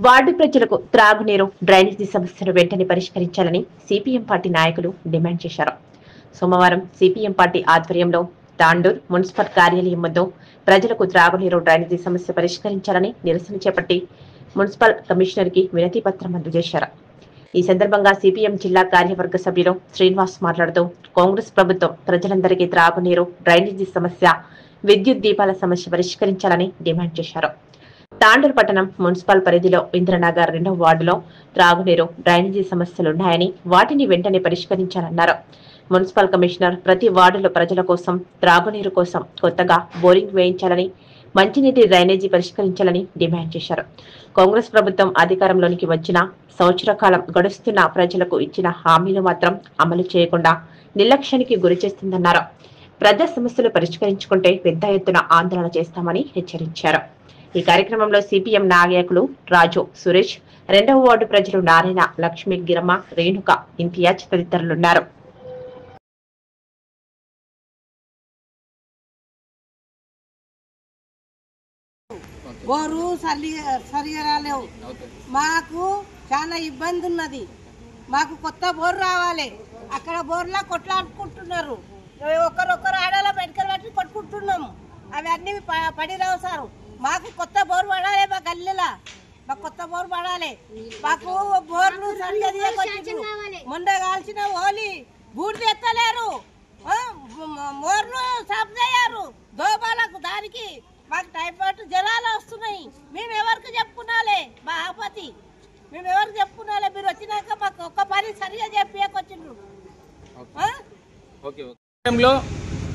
Ward ప్రజలకు త్రాగునీరు, drainage సమస్యను వెంటనే పరిష్కరించాలని సిపిఎం పార్టీ నాయకులు డిమాండ్ చేశారు. సోమవారం సిపిఎం పార్టీ ఆధ్వర్యంలో తాండూర్ మున్సిపల్ కార్యాలయం వద్ద ప్రజలకు త్రాగునీరు, డ్రైనేజీ సమస్య పరిష్కరించాలని నిరసన చేపట్టి మున్సిపల్ కమిషనర్ కి వినతి పత్రం అందజేశారు. ఈ సందర్భంగా సిపిఎం జిల్లా కార్యవర్గ సభ్యులు శ్రీనివాస్ మాట్లాడుతూ కాంగ్రెస్ ప్రభుత్వం ప్రజలందరికీ త్రాగునీరు, డ్రైనేజీ సమస్య, విద్యుత్ దీపాల సమస్య పరిష్కరించాలని డిమాండ్ చేశారు. తాండూర్ పట్టణం మున్సిపల్ పరిధిలో ఇంద్రనగర్ 2వ వార్డులో త్రాగునీరు, డ్రైనేజీ సమస్యలున్నాయని వాటిని వెంటనే పరిష్కరించాలన్నారు. మున్సిపల్ కమిషనర్ ప్రతి వార్డులో ప్రజల కోసం త్రాగునీరు కోసం కొత్తగా బోరింగ్ వేయించాలని, మంచినీటి డ్రైనేజీ పరిష్కరించాలని డిమాండ్ చేశారు. కాంగ్రెస్ ప్రభుత్వం అధికారంలోనికి వచ్చిన సంవత్సర కాలం గడుస్తున్న ప్రజలకు ఇచ్చిన హామీలు మాత్రం అమలు చేయకుండా నిర్లక్ష్యానికి గురి చేస్తుందన్నారు. ప్రజా సమస్యలు పరిష్కరించుకుంటే పెద్ద ఎత్తున ఆందోళన చేస్తామని హెచ్చరించారు. ఈ కార్యక్రమంలో సిపిఎం నాయకులు రాజు, సురేష్, 2వ వార్డు ప్రజలు నారాయణ, లక్ష్మి, గిరమ్మ, రేణుక, ఇంతియాజ్ తదితరులున్నారు. బోరు సరిగా రాలేవు. మాకు చాలా ఇబ్బంది ఉన్నది. మాకు కొత్త బోరు రావాలి. అక్కడ బోర్లా కొట్లాడుకుంటున్నారు. ఒకరొకరు ఆడలో పెట్టుకొని పెట్టి కొట్టుకుంటున్నాము. అవి అన్ని పడిరావు సారు. మాకు కొత్త బోరు పడాలి. మా గల్లీలా మాకు కొత్త బోరు పడాలి. మాకు బోర్లు సరిగా తీయకొచ్చి మొండ కాల్చిన ఓలి బూడిద ఎత్తలేరు. మోర్లు సాఫ్ చేయారు దోబాలకు. దానికి మాకు టైఫాయిడ్ జ్వరాలు వస్తున్నాయి. మేము ఎవరికి చెప్పుకున్నాలే? మా ఆపతి మేము ఎవరికి చెప్పుకున్నాలే? మీరు వచ్చినాక మాకు ఒక్క పని సరిగా చెప్పికొచ్చిండ్రు.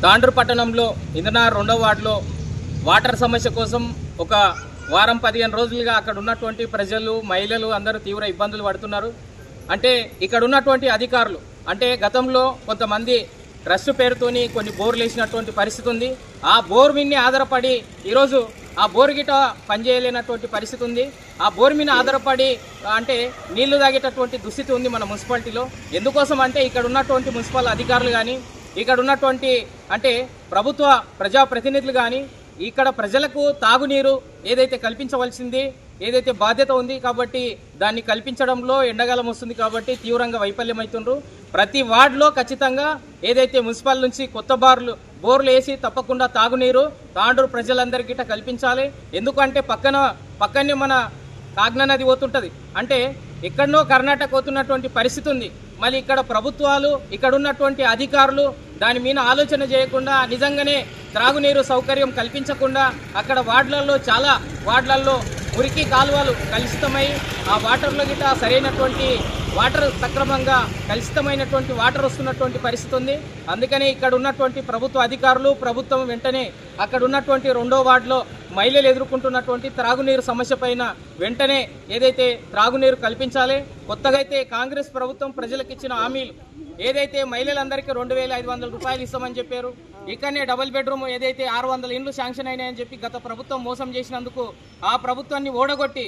తాండూర్ పట్టణంలో ఇంద్రనగర్ 2వ వార్డులో వాటర్ సమస్య కోసం ఒక వారం 15 రోజులుగా అక్కడ ఉన్నటువంటి ప్రజలు, మహిళలు అందరూ తీవ్ర ఇబ్బందులు పడుతున్నారు. అంటే ఇక్కడ ఉన్నటువంటి అధికారులు అంటే గతంలో కొంతమంది ట్రస్ట్ పేరుతోని కొన్ని బోర్లు వేసినటువంటి పరిస్థితి ఉంది. ఆ బోర్ మీద ఆధారపడి ఈరోజు ఆ బోర్ గిట పనిచేయలేనటువంటి పరిస్థితి ఉంది. ఆ బోర్ మీద ఆధారపడి అంటే నీళ్లు తాగేటటువంటి దుస్థితి ఉంది మన మున్సిపాలిటీలో. ఎందుకోసం అంటే ఇక్కడ ఉన్నటువంటి మున్సిపల్ అధికారులు కానీ, ఇక్కడ ఉన్నటువంటి అంటే ప్రభుత్వ ప్రజాప్రతినిధులు కానీ ఇక్కడ ప్రజలకు తాగునీరు ఏదైతే కల్పించవలసింది ఏదైతే బాధ్యత ఉంది కాబట్టి దాన్ని కల్పించడంలో ఎండాకాలం వస్తుంది కాబట్టి తీవ్రంగా వైఫల్యమవుతుండ్రు. ప్రతి వార్డులో ఖచ్చితంగా ఏదైతే మున్సిపల్ నుంచి కొత్త బోర్లు వేసి తప్పకుండా తాగునీరు తాండూరు ప్రజలందరికీ కల్పించాలి. ఎందుకంటే పక్కనే మన కాగ్నా నది పోతుంటది. అంటే ఎక్కడనో కర్ణాటక పోతున్నటువంటి పరిస్థితి ఉంది. మళ్ళీ ఇక్కడ ప్రభుత్వాలు, ఇక్కడ ఉన్నటువంటి అధికారులు దాని మీద ఆలోచన చేయకుండా నిజంగానే త్రాగునీరు సౌకర్యం కల్పించకుండా అక్కడ చాలా వార్డులలో మురికి కాలువలు కలుషితమై ఆ వాటర్లో గిట్ట సరైనటువంటి వాటర్ సక్రమంగా కలుషితమైనటువంటి వాటర్ వస్తున్నటువంటి పరిస్థితి ఉంది. అందుకని ఇక్కడ ఉన్నటువంటి ప్రభుత్వ అధికారులు, ప్రభుత్వం వెంటనే అక్కడ ఉన్నటువంటి 2వ వార్డులో మహిళలు ఎదుర్కొంటున్నటువంటి త్రాగునీరు సమస్య పైన వెంటనే ఏదైతే త్రాగునీరు కల్పించాలి. కొత్తగా అయితే కాంగ్రెస్ ప్రభుత్వం ప్రజలకు ఇచ్చిన హామీలు ఏదైతే మహిళలందరికీ 2500 రూపాయలు ఇస్తామని చెప్పారు. ఇక్కడనే డబుల్ బెడ్రూమ్ ఏదైతే 600 ఇండ్లు శాంక్షన్ అయినాయని చెప్పి గత ప్రభుత్వం మోసం చేసినందుకు ఆ ప్రభుత్వాన్ని ఓడగొట్టి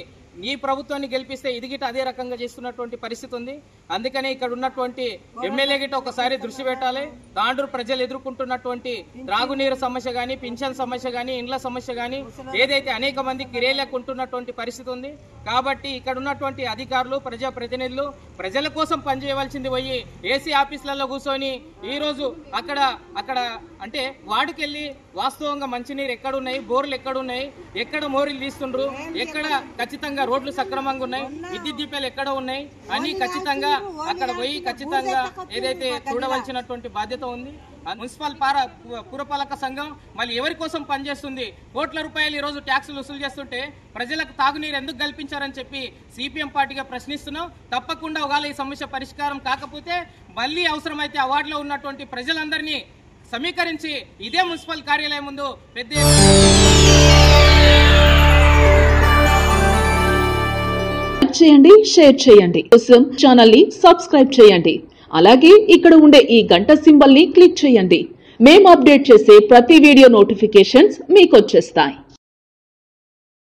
ఈ ప్రభుత్వాన్ని గెలిపిస్తే ఇది గిట్ట అదే రకంగా చేస్తున్నటువంటి పరిస్థితి ఉంది. అందుకనే ఇక్కడ ఉన్నటువంటి ఎమ్మెల్యే గిట్ట ఒకసారి దృష్టి పెట్టాలి. తాండూరు ప్రజలు ఎదుర్కొంటున్నటువంటి త్రాగునీరు సమస్య కానీ, పింఛన్ సమస్య కానీ, ఇండ్ల సమస్య కానీ ఏదైతే అనేక మంది కిరేలేకుంటున్నటువంటి పరిస్థితి ఉంది. కాబట్టి ఇక్కడ ఉన్నటువంటి అధికారులు, ప్రజాప్రతినిధులు ప్రజల కోసం పనిచేయవలసింది పోయి ఏసీ ఆఫీసులలో కూర్చొని ఈరోజు అక్కడ అంటే వార్డుకెళ్ళి వాస్తవంగా మంచినీరు ఎక్కడున్నాయి, బోర్లు ఎక్కడున్నాయి, ఎక్కడ మోరీలు తీస్తుండ్రు, ఎక్కడ ఖచ్చితంగా రోడ్లు సక్రమంగా ఉన్నాయి, విద్యుత్ దీపాలు ఎక్కడ ఉన్నాయి అని ఖచ్చితంగా అక్కడ పోయి ఖచ్చితంగా ఏదైతే చూడవలసినటువంటి బాధ్యత ఉంది. మున్సిపల్ పురపాలక సంఘం మళ్ళీ ఎవరి కోసం పనిచేస్తుంది? కోట్ల రూపాయలు ఈరోజు ట్యాక్సులు వసూలు చేస్తుంటే ప్రజలకు తాగునీరు ఎందుకు కల్పించారని చెప్పి సిపిఎం పార్టీగా ప్రశ్నిస్తున్నాం. తప్పకుండా ఒకవేళ ఈ సమస్య పరిష్కారం కాకపోతే మళ్ళీ అవసరమైతే ఆ వార్డులో ఉన్నటువంటి ప్రజలందరినీ సమీకరించి ఇదే మున్సిపల్ కార్యాలయం ముందు పెద్ద చేయండి, షేర్ చేయండి. కోసం ఛానల్ ని సబ్స్క్రైబ్ చేయండి. అలాగే ఇక్కడ ఉండే ఈ గంట సింబల్ ని క్లిక్ చేయండి. మేము అప్డేట్ చేసే ప్రతి వీడియో నోటిఫికేషన్స్ మీకు వచ్చేస్తాయి.